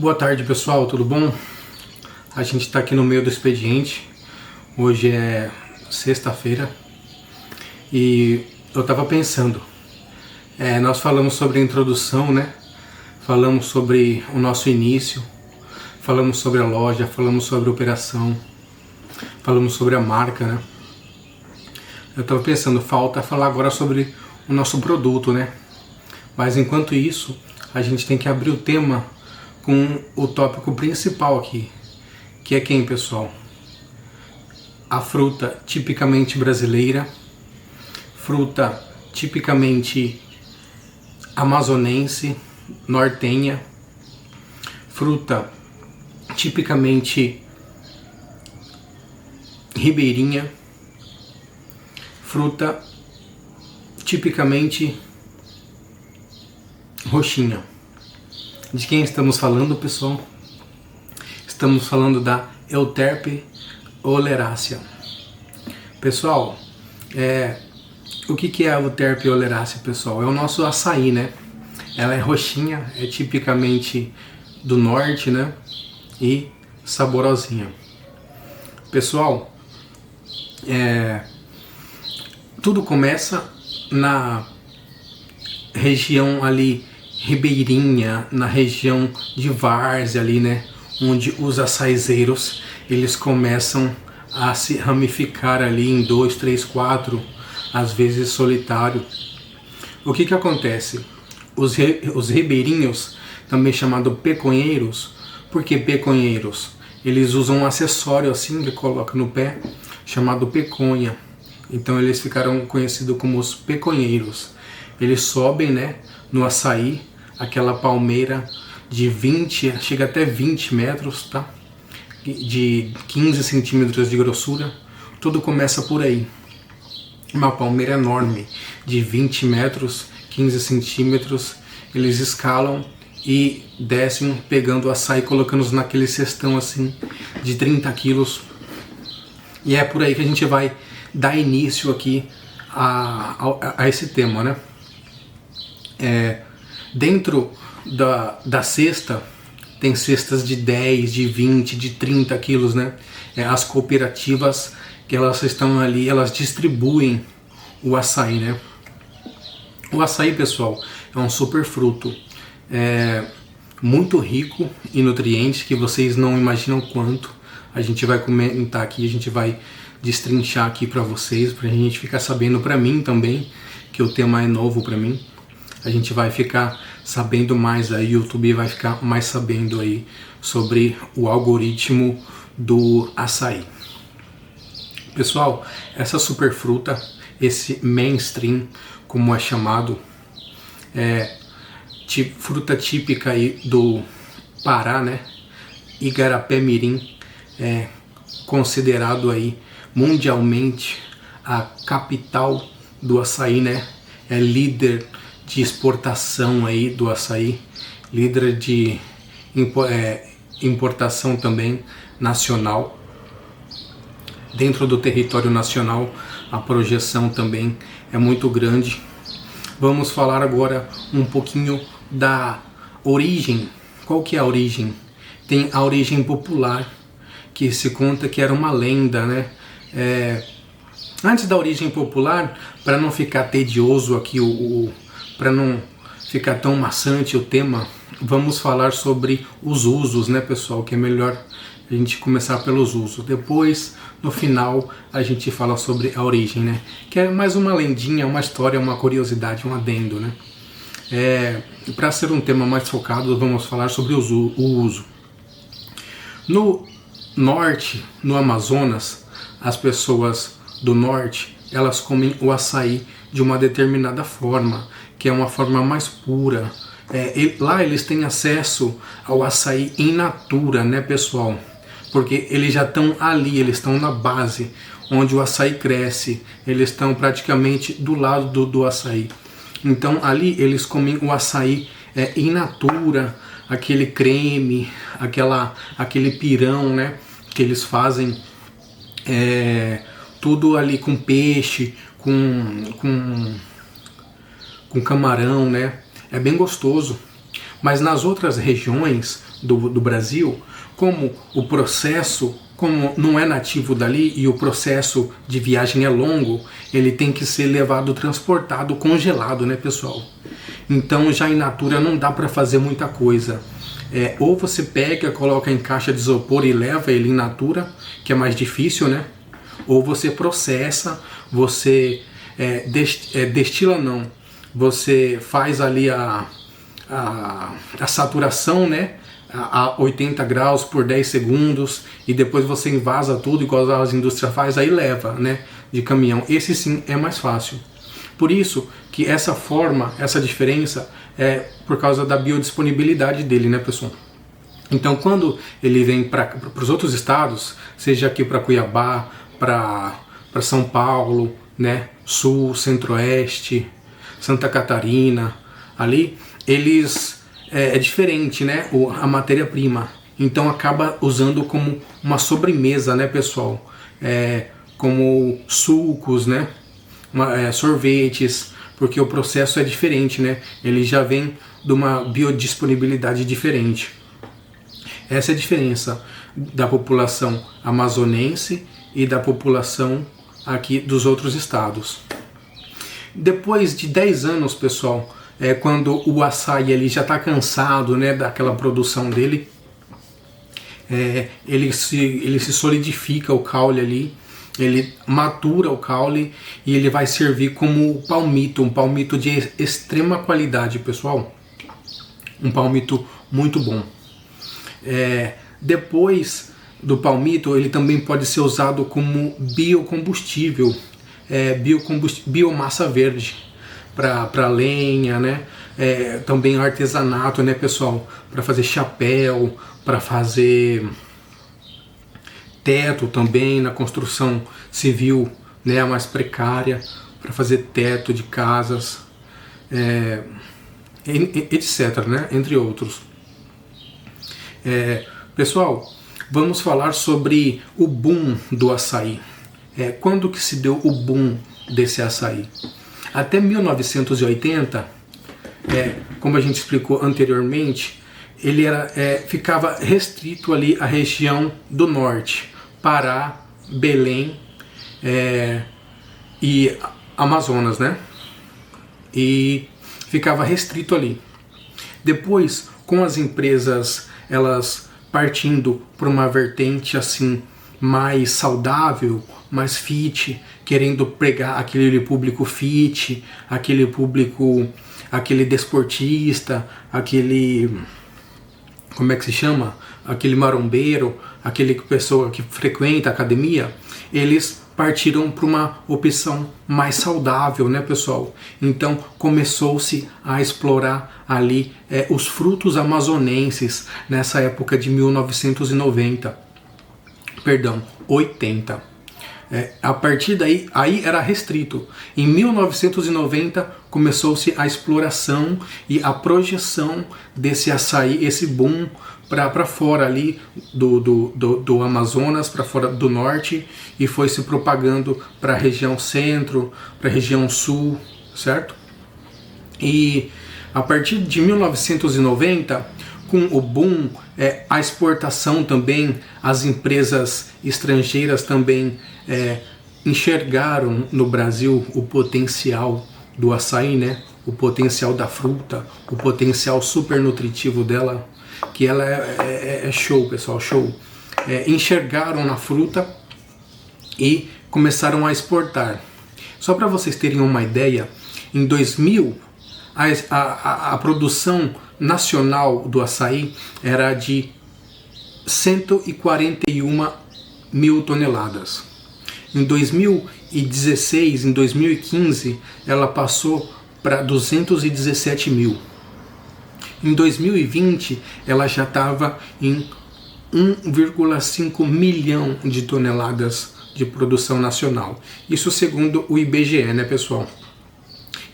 Boa tarde, pessoal, tudo bom? A gente está aqui no meio do expediente. Hoje é sexta-feira e eu estava pensando, nós falamos sobre a introdução, né? Falamos sobre o nosso início, falamos sobre a loja, falamos sobre a operação, falamos sobre a marca, né? Eu estava pensando, falta falar agora sobre o nosso produto, né? Mas enquanto isso, a gente tem que abrir o tema com o tópico principal aqui, que é quem, pessoal? A fruta tipicamente brasileira, fruta tipicamente amazonense, nortenha, fruta tipicamente ribeirinha, fruta tipicamente roxinha. De quem estamos falando, pessoal? Estamos falando da Euterpe oleracea. Pessoal, o que é a Euterpe oleracea, pessoal? É o nosso açaí, né? Ela é roxinha, é tipicamente do norte, né? E saborosinha. Pessoal, tudo começa na região ali ribeirinha, na região de várzea ali, né? Onde os açaizeiros, eles começam a se ramificar ali em 2, 3, 4, às vezes solitário. O que acontece? Os ribeirinhos, também chamado peconheiros. Por que peconheiros? Eles usam um acessório assim que coloca no pé, chamado peconha. Então eles ficaram conhecidos como os peconheiros. Eles sobem, né, no açaí, aquela palmeira de 20, chega até 20 metros, tá? De 15 centímetros de grossura. Tudo começa por aí. Uma palmeira enorme, de 20 metros, 15 centímetros. Eles escalam e descem pegando o açaí, colocando naquele cestão assim, de 30 quilos. E é por aí que a gente vai dar início aqui a esse tema, né? Dentro da cesta, tem cestas de 10, de 20, de 30 quilos, né? As cooperativas que elas estão ali, elas distribuem o açaí, né? O açaí, pessoal, é um super fruto, muito rico em nutrientes que vocês não imaginam quanto. A gente vai comentar aqui, a gente vai destrinchar aqui para vocês, pra gente ficar sabendo, para mim também, que o tema é novo para mim. A gente vai ficar sabendo mais aí, o YouTube vai ficar mais sabendo aí sobre o algoritmo do açaí. Pessoal, essa superfruta, esse mainstream, como é chamado, fruta típica aí do Pará, né? Igarapé-Mirim, considerado aí mundialmente a capital do açaí, né? É líder de exportação aí do açaí, líder de importação também nacional. Dentro do território nacional, a projeção também é muito grande. Vamos falar agora um pouquinho da origem. Qual que é a origem? Tem a origem popular, que se conta que era uma lenda, né? Antes da origem popular, para não ficar tedioso aqui, para não ficar tão maçante o tema, vamos falar sobre os usos, né, pessoal? Que é melhor a gente começar pelos usos. Depois, no final, a gente fala sobre a origem, né? Que é mais uma lendinha, uma história, uma curiosidade, um adendo, né? Para ser um tema mais focado, vamos falar sobre o uso. No norte, no Amazonas, as pessoas do norte, elas comem o açaí de uma determinada forma, que é uma forma mais pura. Lá eles têm acesso ao açaí in natura, né, pessoal? Porque eles já estão ali, eles estão na base, onde o açaí cresce, eles estão praticamente do lado do açaí. Então ali eles comem o açaí in natura, aquele creme, aquele pirão, né, que eles fazem, tudo ali com peixe, com camarão, né? É bem gostoso. Mas nas outras regiões do Brasil, como o processo, como não é nativo dali e o processo de viagem é longo, ele tem que ser levado, transportado, congelado, né, pessoal? Então já in natura não dá para fazer muita coisa. Ou você pega, coloca em caixa de isopor e leva ele in natura, que é mais difícil, né? Ou você processa, você destila não, você faz ali a saturação, né, a 80 graus por 10 segundos e depois você invasa tudo igual as indústrias faz, aí leva, né, de caminhão. Esse sim é mais fácil. Por isso que essa forma, essa diferença é por causa da biodisponibilidade dele, né, pessoal? Então quando ele vem para os outros estados, seja aqui para Cuiabá, para São Paulo, né, Sul, Centro-Oeste, Santa Catarina, ali, eles é diferente, né, a matéria-prima. Então acaba usando como uma sobremesa, né, pessoal? Como sucos, né, sorvetes, porque o processo é diferente, né? Ele já vem de uma biodisponibilidade diferente. Essa é a diferença da população amazonense e da população aqui dos outros estados. Depois de 10 anos, pessoal, quando o açaí ele já está cansado, né, daquela produção dele, ele se solidifica o caule ali, ele matura o caule e ele vai servir como palmito, um palmito de extrema qualidade, pessoal. Um palmito muito bom. Depois do palmito, ele também pode ser usado como biocombustível, biomassa verde, para lenha, né? Também artesanato, né, pessoal? Para fazer chapéu, para fazer teto também, na construção civil, né, a mais precária, para fazer teto de casas, etc., né, entre outros. Pessoal, vamos falar sobre o boom do açaí. Quando que se deu o boom desse açaí? Até 1980, como a gente explicou anteriormente, ele ficava restrito ali à região do norte, Pará, Belém e Amazonas, né? E ficava restrito ali. Depois, com as empresas elas partindo para uma vertente assim mais saudável, mais fit, querendo pregar aquele público fit, aquele público, aquele desportista, aquele, como é que se chama? Aquele marombeiro, aquele pessoa que frequenta a academia, eles partiram para uma opção mais saudável, né, pessoal? Então começou-se a explorar ali os frutos amazonenses nessa época de 80. A partir daí, aí era restrito. Em 1990 começou-se a exploração e a projeção desse açaí, esse boom para fora ali do Amazonas, para fora do norte, e foi se propagando para a região centro, para a região sul, certo? E a partir de 1990, com o boom, a exportação também, as empresas estrangeiras também enxergaram no Brasil o potencial do açaí, né? O potencial da fruta, o potencial super nutritivo dela, que ela é show, pessoal, show. Enxergaram na fruta e começaram a exportar. Só para vocês terem uma ideia, em 2000 a produção nacional do açaí era de 141 mil toneladas. Em 2016, em 2015, ela passou para 217 mil. Em 2020, ela já estava em 1,5 milhão de toneladas de produção nacional. Isso segundo o IBGE, né, pessoal?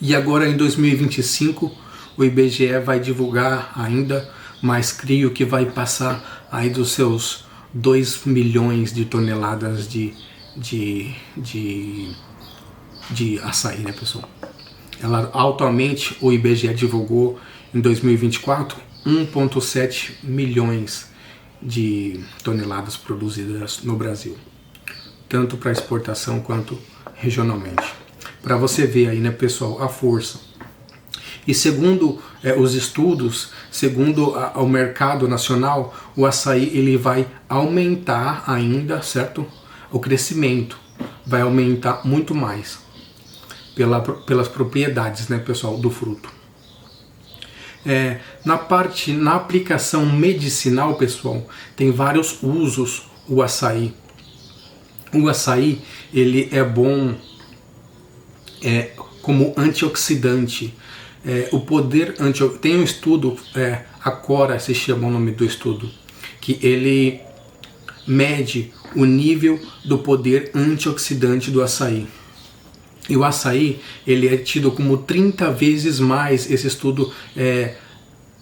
E agora em 2025, o IBGE vai divulgar ainda, mas creio que vai passar aí dos seus 2 milhões de toneladas de açaí, né, pessoal? Ela atualmente, o IBGE divulgou em 2024 1,7 milhões de toneladas produzidas no Brasil, tanto para exportação quanto regionalmente. Para você ver aí, né, pessoal, a força. E segundo os estudos, segundo o mercado nacional, o açaí ele vai aumentar ainda, certo? O crescimento vai aumentar muito mais pelas propriedades, né, pessoal, do fruto. Na aplicação medicinal, pessoal, tem vários usos o açaí. O açaí ele é bom como antioxidante. O poder tem um estudo, a Cora se chama o nome do estudo, que ele mede o nível do poder antioxidante do açaí. E o açaí ele é tido como 30 vezes mais, esse estudo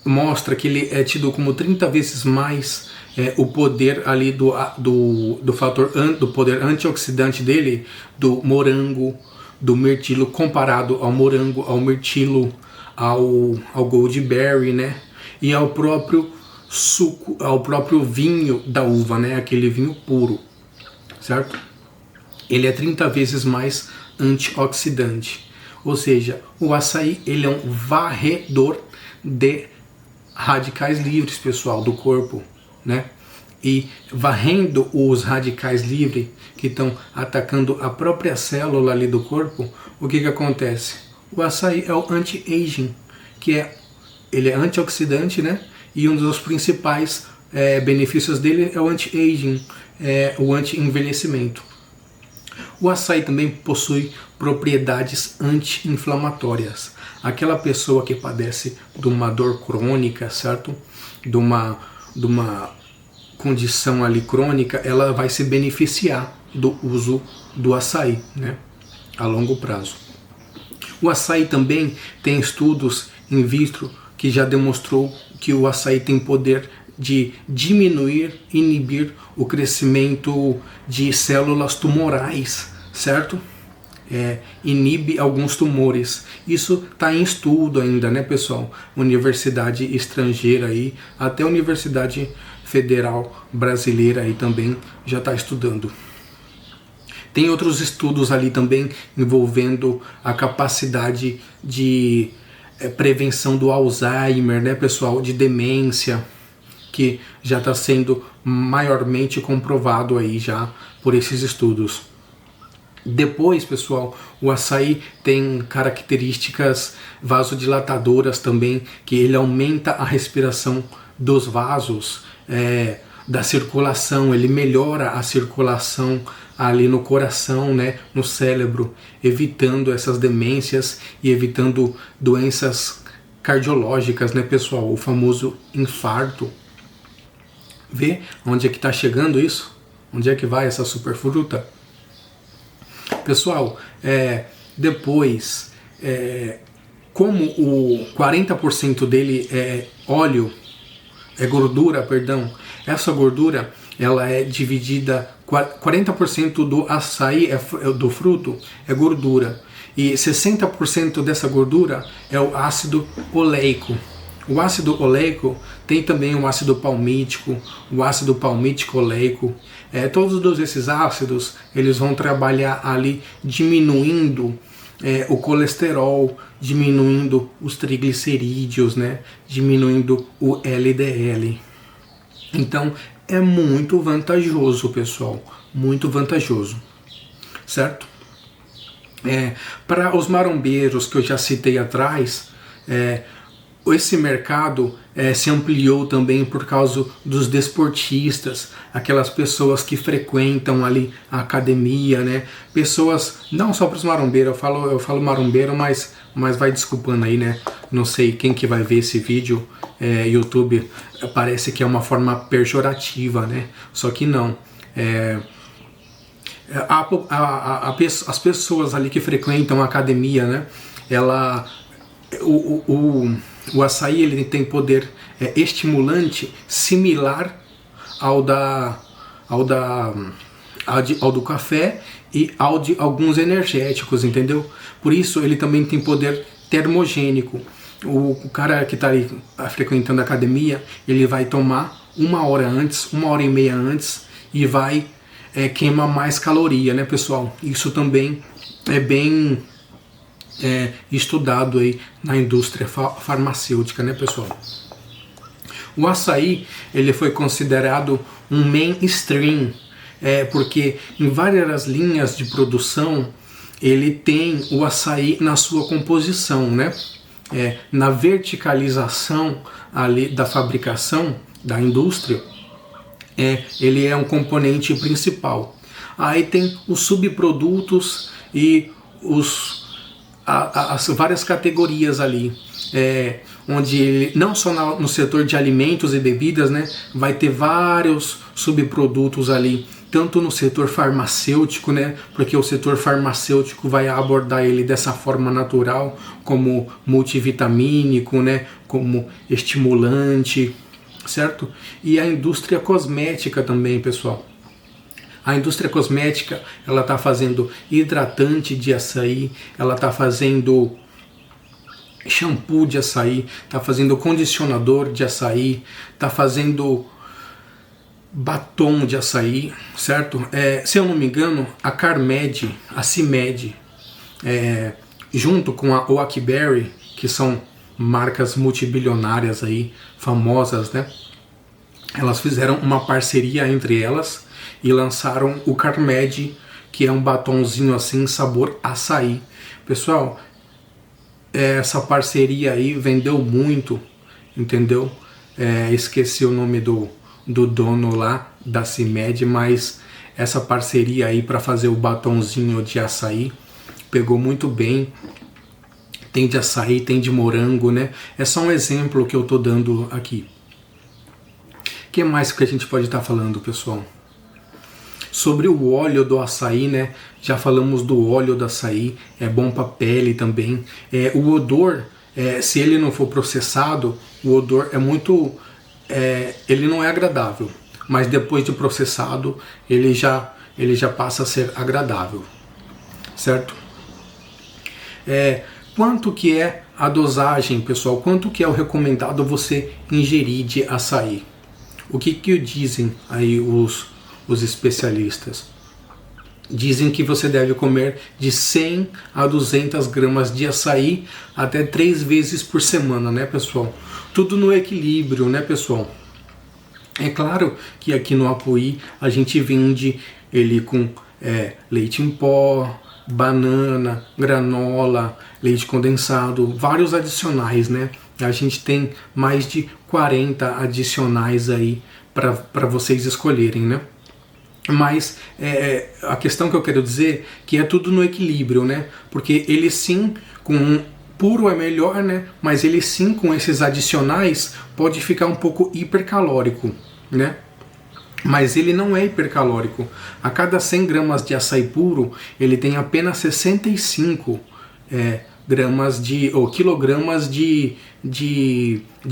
mostra que ele é tido como 30 vezes mais o poder ali do fator do poder antioxidante dele, do morango, do mirtilo, comparado ao morango, ao mirtilo, ao goldberry, né? E ao próprio suco, ao próprio vinho da uva, né? Aquele vinho puro, certo? Ele é 30 vezes mais antioxidante. Ou seja, o açaí ele é um varredor de radicais livres, pessoal, do corpo, né? E varrendo os radicais livres que estão atacando a própria célula ali do corpo, o que acontece? O açaí é o anti-aging, ele é antioxidante, né? E um dos principais benefícios dele é o anti-aging, o anti-envelhecimento. O açaí também possui propriedades anti-inflamatórias. Aquela pessoa que padece de uma dor crônica, certo? De uma condição ali crônica, ela vai se beneficiar do uso do açaí, né? A longo prazo. O açaí também tem estudos in vitro que já demonstrou que o açaí tem poder de diminuir, inibir o crescimento de células tumorais, certo? Inibe alguns tumores. Isso está em estudo ainda, né, pessoal? Universidade estrangeira aí, até a Universidade Federal Brasileira aí também já está estudando. Tem outros estudos ali também envolvendo a capacidade de prevenção do Alzheimer, né, pessoal? De demência, que já está sendo maiormente comprovado aí já por esses estudos. Depois, pessoal, o açaí tem características vasodilatadoras também, que ele aumenta a respiração dos vasos, da circulação, ele melhora a circulação ali no coração, né, no cérebro, evitando essas demências e evitando doenças cardiológicas, né, pessoal? O famoso infarto. Vê onde é que está chegando isso? Onde é que vai essa superfruta? Pessoal, depois, como o 40% dele é óleo, gordura, perdão, essa gordura ela é dividida, 40% do açaí, do fruto, é gordura, e 60% dessa gordura é o ácido oleico. O ácido oleico tem também o ácido palmítico, o ácido palmítico oleico. Todos esses ácidos eles vão trabalhar ali diminuindo o colesterol, diminuindo os triglicerídeos, né? Diminuindo o LDL. Então é muito vantajoso, pessoal, muito vantajoso, certo? Para os marombeiros que eu já citei atrás, esse mercado se ampliou também por causa dos desportistas, aquelas pessoas que frequentam ali a academia, né? Pessoas, não só para os marombeiros, eu falo marombeiro, mas vai desculpando aí, né? Não sei quem que vai ver esse vídeo, YouTube, parece que é uma forma pejorativa, né? Só que não. As pessoas ali que frequentam a academia, né? O açaí ele tem poder estimulante similar ao do café e ao de alguns energéticos, entendeu? Por isso ele também tem poder termogênico. O cara que está ali frequentando a academia, ele vai tomar 1 hora antes, 1 hora e meia antes, e vai queimar mais caloria, né, pessoal? Isso também é bem estudado aí na indústria farmacêutica, né, pessoal? O açaí, ele foi considerado um mainstream, porque em várias linhas de produção ele tem o açaí na sua composição, né? Na verticalização ali da fabricação da indústria, ele é um componente principal. Aí tem os subprodutos e as várias categorias ali, onde ele, não só no setor de alimentos e bebidas, né, vai ter vários subprodutos ali, tanto no setor farmacêutico, né, porque o setor farmacêutico vai abordar ele dessa forma natural, como multivitamínico, né, como estimulante, certo? E a indústria cosmética também, pessoal. A indústria cosmética, ela está fazendo hidratante de açaí, ela está fazendo shampoo de açaí, está fazendo condicionador de açaí, está fazendo batom de açaí, certo? Se eu não me engano, a Carmed, a CIMED, junto com a Oakberry, que são marcas multibilionárias aí, famosas, né? Elas fizeram uma parceria entre elas e lançaram o Carmed, que é um batonzinho assim, sabor açaí. Pessoal, essa parceria aí vendeu muito, entendeu? Esqueci o nome do dono lá da CIMED, mas essa parceria aí para fazer o batonzinho de açaí pegou muito bem. Tem de açaí, tem de morango, né? É só um exemplo que eu tô dando aqui. O que mais que a gente pode estar falando, pessoal? Sobre o óleo do açaí, né? Já falamos do óleo do açaí, é bom para pele também. O odor, se ele não for processado, o odor é muito... ele não é agradável, mas depois de processado, ele já passa a ser agradável, certo? Quanto que é a dosagem, pessoal? Quanto que é o recomendado você ingerir de açaí? O que dizem aí os especialistas? Dizem que você deve comer de 100 a 200 gramas de açaí até 3 vezes por semana, né, pessoal? Tudo no equilíbrio, né, pessoal? É claro que aqui no Apoí a gente vende ele com leite em pó, banana, granola, leite condensado, vários adicionais, né? A gente tem mais de 40 adicionais aí para vocês escolherem, né? Mas a questão que eu quero dizer que é tudo no equilíbrio, né? Porque ele sim, com puro é melhor, né? Mas ele sim, com esses adicionais, pode ficar um pouco hipercalórico, né? Mas ele não é hipercalórico. A cada 100 gramas de açaí puro, ele tem apenas 65 gramas ou quilogramas de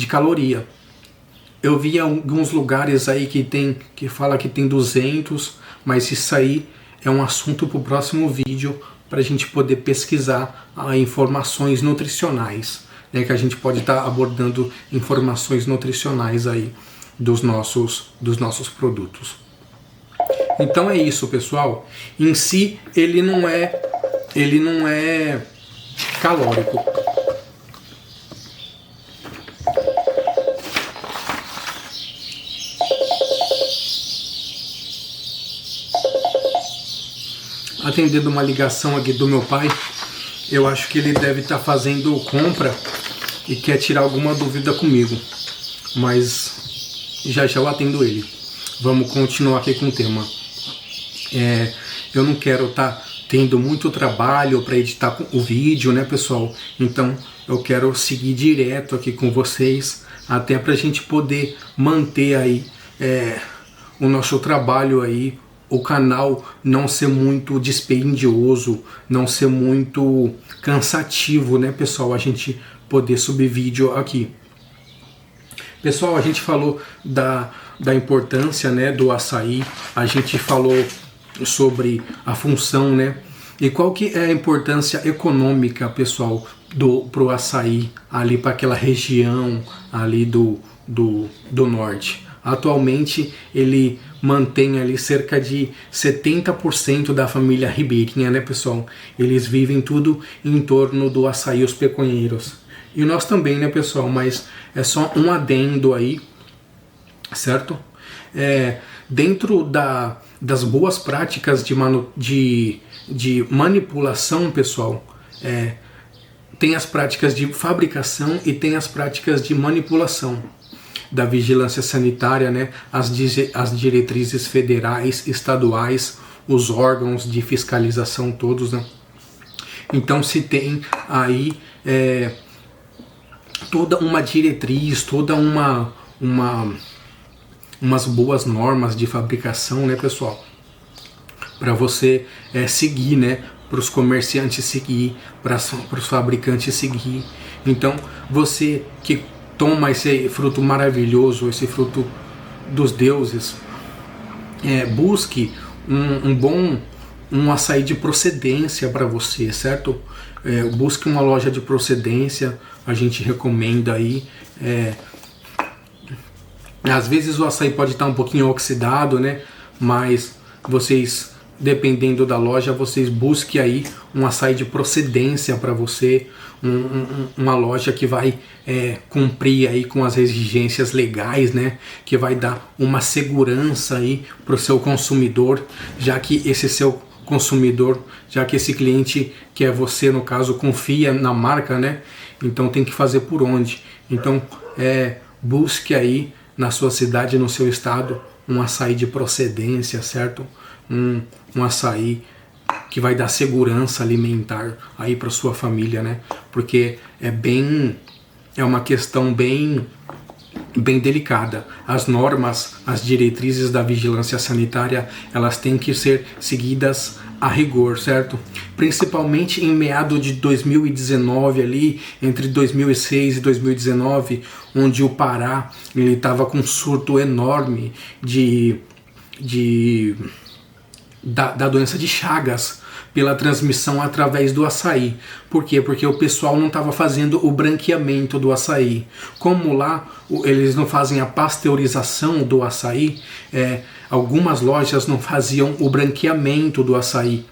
caloria. Eu vi alguns lugares aí que fala que tem 200, mas isso aí é um assunto para o próximo vídeo, para a gente poder pesquisar informações nutricionais, né, que a gente pode estar abordando informações nutricionais aí dos nossos produtos. Então é isso, pessoal. Em si, ele não é calórico. Atendendo uma ligação aqui do meu pai, eu acho que ele deve estar fazendo compra e quer tirar alguma dúvida comigo, mas já eu atendo ele. Vamos continuar aqui com o tema. Eu não quero estar tendo muito trabalho para editar o vídeo, né, pessoal? Então eu quero seguir direto aqui com vocês, até para a gente poder manter aí o nosso trabalho aí, o canal não ser muito dispendioso, não ser muito cansativo, né, pessoal? A gente poder subir vídeo aqui. Pessoal, a gente falou da importância, né, do açaí, a gente falou sobre a função, né? E qual que é a importância econômica, pessoal, pro açaí ali para aquela região ali do norte. Atualmente ele mantém ali cerca de 70% da família ribeirinha, né, pessoal? Eles vivem tudo em torno do açaí Os Peconheiros. E nós também, né, pessoal? Mas é só um adendo aí, certo? Dentro das boas práticas de manipulação, pessoal, tem as práticas de fabricação e tem as práticas de manipulação da vigilância sanitária, né? As diretrizes federais, estaduais, os órgãos de fiscalização todos, né? Então se tem aí toda uma diretriz, toda umas boas normas de fabricação, né, pessoal? Para você seguir, né? Para os comerciantes seguir, para os fabricantes seguir. Então, você que toma esse fruto maravilhoso, esse fruto dos deuses, busque um açaí de procedência para você, certo? Busque uma loja de procedência, a gente recomenda aí. Às vezes o açaí pode estar um pouquinho oxidado, né? Mas vocês, dependendo da loja, vocês busquem aí um açaí de procedência para você, uma loja que vai cumprir aí com as exigências legais, né? Que vai dar uma segurança aí para o seu consumidor, já que esse seu consumidor, já que esse cliente, que é você no caso, confia na marca, né? Então tem que fazer por onde. Então busque aí na sua cidade, no seu estado, um açaí de procedência, certo? Um açaí que vai dar segurança alimentar aí para sua família, né? Porque é uma questão bem delicada. As normas, as diretrizes da vigilância sanitária, elas têm que ser seguidas a rigor, certo? Principalmente em meados de 2019 ali, entre 2006 e 2019, onde o Pará ele estava com um surto enorme da doença de Chagas, pela transmissão através do açaí. Por quê? Porque o pessoal não estava fazendo o branqueamento do açaí. Como lá eles não fazem a pasteurização do açaí, algumas lojas não faziam o branqueamento do açaí.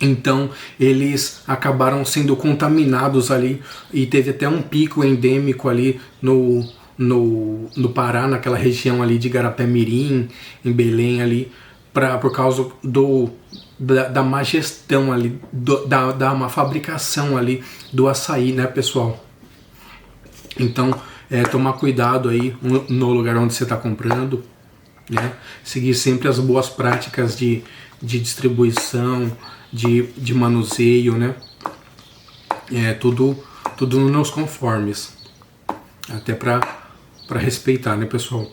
Então eles acabaram sendo contaminados ali e teve até um pico endêmico ali no Pará, naquela região ali de Garapé-Mirim, em Belém ali, por causa da má gestão ali, da má fabricação ali do açaí, né, pessoal? Então, tomar cuidado aí no lugar onde você está comprando, né? Seguir sempre as boas práticas de distribuição, de manuseio, né? Tudo nos conformes, até para respeitar, né, pessoal?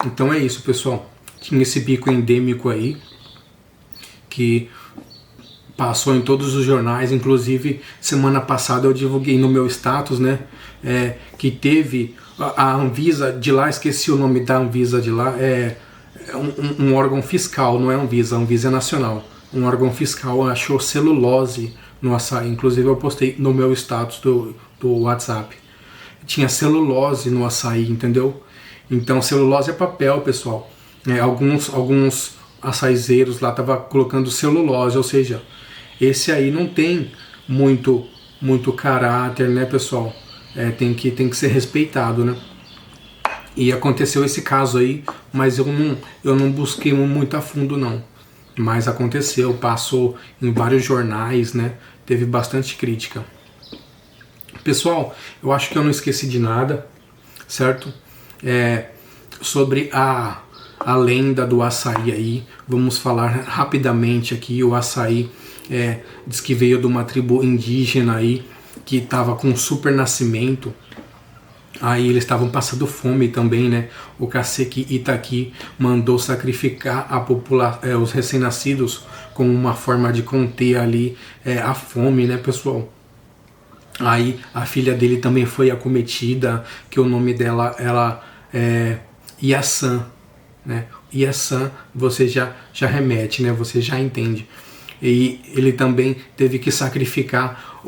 Então é isso, pessoal. Tinha esse pico endêmico aí, que passou em todos os jornais, inclusive semana passada eu divulguei no meu status, né, que teve a Anvisa de lá, esqueci o nome da Anvisa de lá, um órgão fiscal, não é Anvisa, a Anvisa é nacional, um órgão fiscal achou celulose no açaí, inclusive eu postei no meu status do WhatsApp, tinha celulose no açaí, entendeu? Então celulose é papel, pessoal. Alguns açaizeiros lá estavam colocando celulose, ou seja, esse aí não tem muito caráter, né, pessoal? Tem que ser respeitado, né? E aconteceu esse caso aí, mas eu não busquei muito a fundo, não. Mas aconteceu, passou em vários jornais, né? Teve bastante crítica. Pessoal, eu acho que eu não esqueci de nada, certo? Sobre a lenda do açaí aí, vamos falar rapidamente aqui. O açaí diz que veio de uma tribo indígena aí, que estava com um super nascimento. Aí eles estavam passando fome também, né? O cacique Itaqui mandou sacrificar os recém-nascidos como uma forma de conter ali a fome, né, pessoal? Aí a filha dele também foi acometida, que o nome dela é Iaçã, né? Iaçã você já remete, né? Você já entende. e ele também teve que sacrificar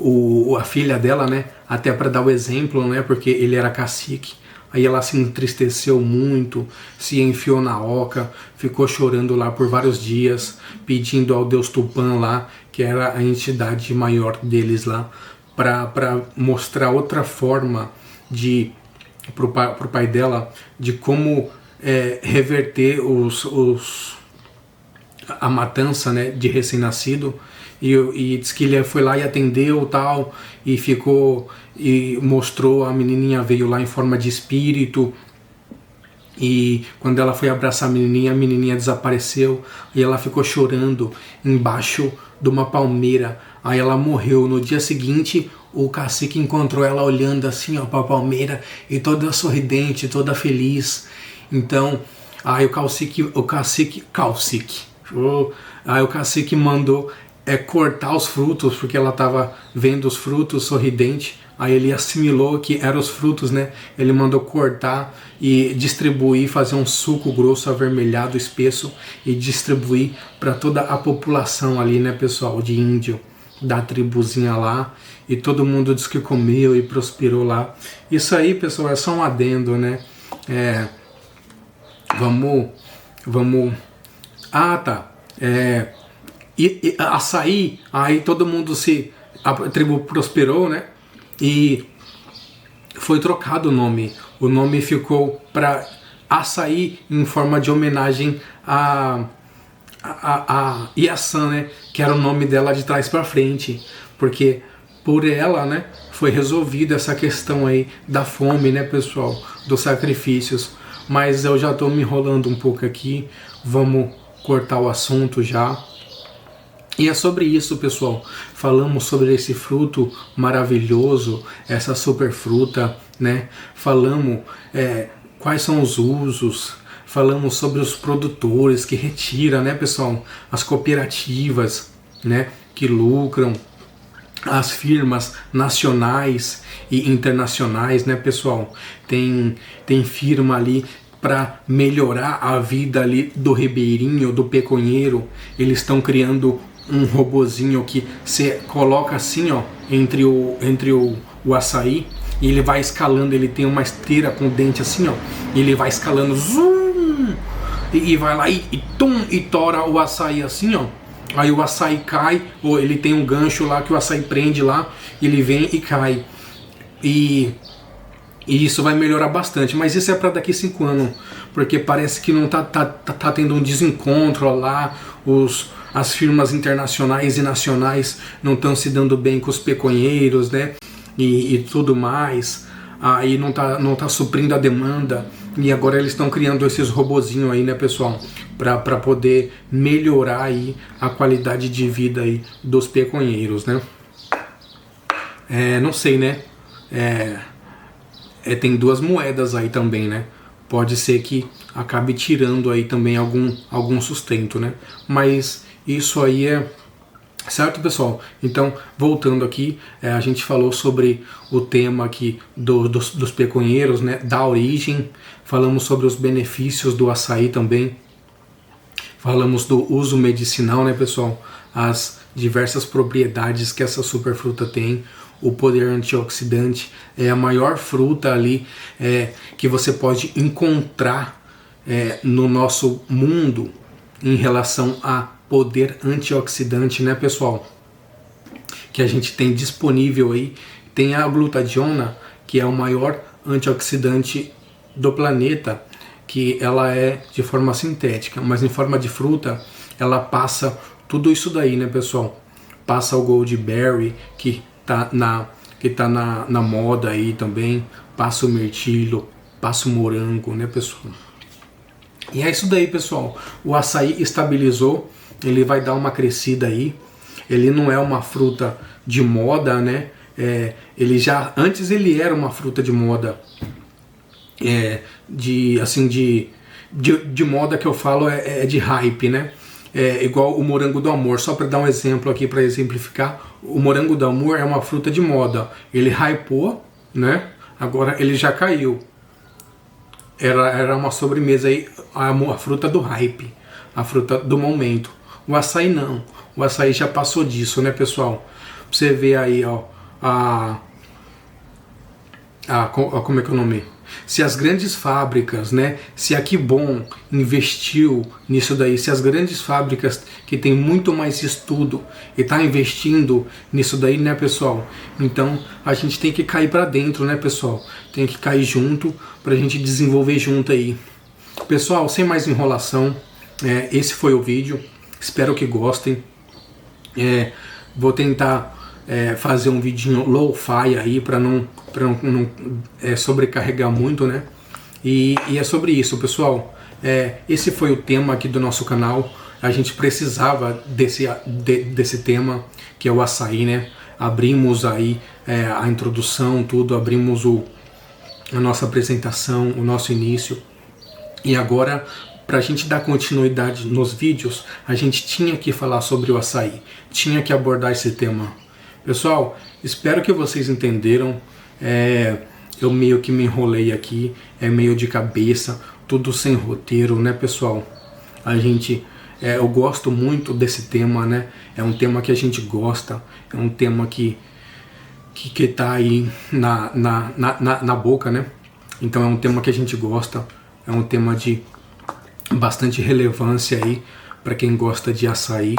a filha dela, né, até para dar o exemplo, né, porque ele era cacique. Aí ela se entristeceu muito, se enfiou na oca, ficou chorando lá por vários dias, pedindo ao deus Tupã lá, que era a entidade maior deles lá, para mostrar outra forma pro pai dela de como reverter a matança, né, de recém-nascido. E diz que ele foi lá e atendeu tal, e ficou, e mostrou, a menininha veio lá em forma de espírito, e quando ela foi abraçar a menininha desapareceu, e ela ficou chorando embaixo de uma palmeira. Aí ela morreu. No dia seguinte, o cacique encontrou ela olhando assim, ó, para a palmeira, e toda sorridente, toda feliz. Então, aí o cacique mandou cortar os frutos, porque ela estava vendo os frutos sorridente. Aí ele assimilou que eram os frutos, né? Ele mandou cortar e distribuir, fazer um suco grosso, avermelhado, espesso, e distribuir para toda a população ali, né, pessoal, de índio, da tribuzinha lá. E todo mundo disse que comeu e prosperou lá. Isso aí, pessoal, é só um adendo, né? Vamos... Ah, tá. E açaí, aí todo mundo a tribo prosperou, né? E foi trocado o nome. O nome ficou para açaí, em forma de homenagem a Iaçã, né? Que era o nome dela de trás para frente, porque por ela, né, foi resolvida essa questão aí da fome, né, pessoal, dos sacrifícios. Mas eu já estou me enrolando um pouco aqui, vamos cortar o assunto já. E é sobre isso, pessoal. Falamos sobre esse fruto maravilhoso, essa super fruta, né? Falamos quais são os usos, falamos sobre os produtores que retiram, né, pessoal? As cooperativas, né, que lucram, as firmas nacionais e internacionais, né, pessoal? Tem firma ali para melhorar a vida ali do ribeirinho, do peconheiro. Eles estão criando um robozinho que você coloca assim, ó, entre o açaí, e ele vai escalando. Ele tem uma esteira com dente assim, ó, e ele vai escalando, zoom, e vai lá e tora o açaí assim, ó. Aí o açaí cai, ou ele tem um gancho lá que o açaí prende lá, ele vem e cai. E isso vai melhorar bastante, mas isso é para daqui 5 anos, porque parece que não tá tendo um desencontro lá, as firmas internacionais e nacionais não estão se dando bem com os peconheiros, né, e tudo mais. Aí não tá suprindo a demanda, e agora eles estão criando esses robozinhos aí, né, pessoal, para poder melhorar aí a qualidade de vida aí dos peconheiros, né. Não sei, né, tem duas moedas aí também, né? Pode ser que acabe tirando aí também algum sustento, né? Mas isso aí certo, pessoal? Então, voltando aqui, a gente falou sobre o tema aqui dos peconheiros, né? Da origem, falamos sobre os benefícios do açaí também, falamos do uso medicinal, né, pessoal? As diversas propriedades que essa superfruta tem, o poder antioxidante, é a maior fruta ali que você pode encontrar no nosso mundo em relação a poder antioxidante, né, pessoal? Que a gente tem disponível aí. Tem a glutationa, que é o maior antioxidante do planeta, que ela é de forma sintética, mas em forma de fruta ela passa tudo isso daí, né, pessoal? Passa o goldberry, que tá na moda aí também, passa o mirtilo, passa o morango, né, pessoal? E é isso daí, pessoal. O açaí estabilizou, ele vai dar uma crescida aí. Ele não é uma fruta de moda, né? Antes ele era uma fruta de moda, de moda que eu falo de hype, né? Igual o morango do amor. Só para dar um exemplo aqui, para exemplificar, o morango do amor é uma fruta de moda. Ele hypou, né? Agora ele já caiu. Era uma sobremesa aí, a fruta do hype, a fruta do momento. O açaí não. O açaí já passou disso, né, pessoal? Você vê aí, ó, como é que é o nome? Se as grandes fábricas, né, se a Kibon investiu nisso daí, se as grandes fábricas que tem muito mais estudo e tá investindo nisso daí, né, pessoal? Então a gente tem que cair para dentro, né, pessoal? Tem que cair junto pra gente desenvolver junto aí. Pessoal, sem mais enrolação, esse foi o vídeo. Espero que gostem. Vou tentar fazer um vidinho low-fi aí para não sobrecarregar muito, né? E é sobre isso, pessoal. Esse foi o tema aqui do nosso canal. A gente precisava desse tema, que é o açaí, né? Abrimos aí a introdução, tudo, abrimos a nossa apresentação, o nosso início. E agora, para a gente dar continuidade nos vídeos, a gente tinha que falar sobre o açaí, tinha que abordar esse tema. Pessoal, espero que vocês entenderam. Eu meio que me enrolei aqui, meio de cabeça, tudo sem roteiro, né, pessoal? Eu gosto muito desse tema, né? É um tema que a gente gosta, é um tema que tá aí na boca, né? Então é um tema que a gente gosta, é um tema de bastante relevância aí para quem gosta de açaí.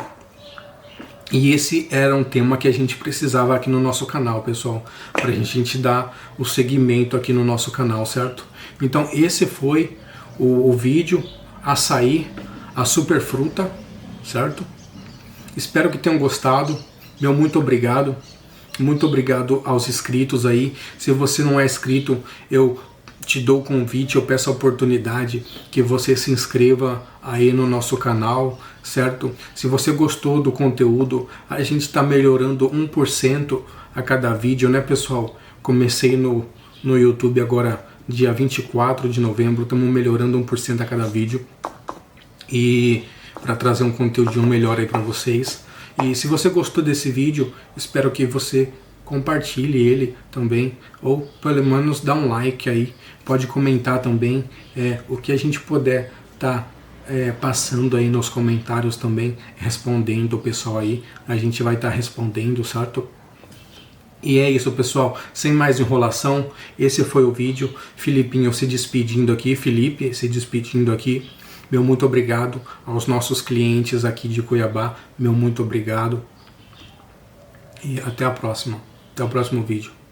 E esse era um tema que a gente precisava aqui no nosso canal, pessoal, para a gente dar o segmento aqui no nosso canal, certo? Então esse foi o vídeo açaí, a super fruta, certo? Espero que tenham gostado. Meu muito obrigado. Muito obrigado aos inscritos aí. Se você não é inscrito, eu te dou o convite, eu peço a oportunidade que você se inscreva aí no nosso canal, certo? Se você gostou do conteúdo, a gente está melhorando 1% a cada vídeo, né, pessoal? Comecei no YouTube agora, dia 24 de novembro, estamos melhorando 1% a cada vídeo. E para trazer um conteúdo melhor aí para vocês. E se você gostou desse vídeo, espero que você compartilhe ele também, ou pelo menos dá um like aí, pode comentar também o que a gente puder passando aí nos comentários também, respondendo o pessoal aí, a gente vai estar respondendo, certo? E é isso, pessoal, sem mais enrolação, esse foi o vídeo. Filipinho se despedindo aqui, Felipe se despedindo aqui. Meu muito obrigado aos nossos clientes aqui de Cuiabá, meu muito obrigado. E até a próxima. Até o próximo vídeo.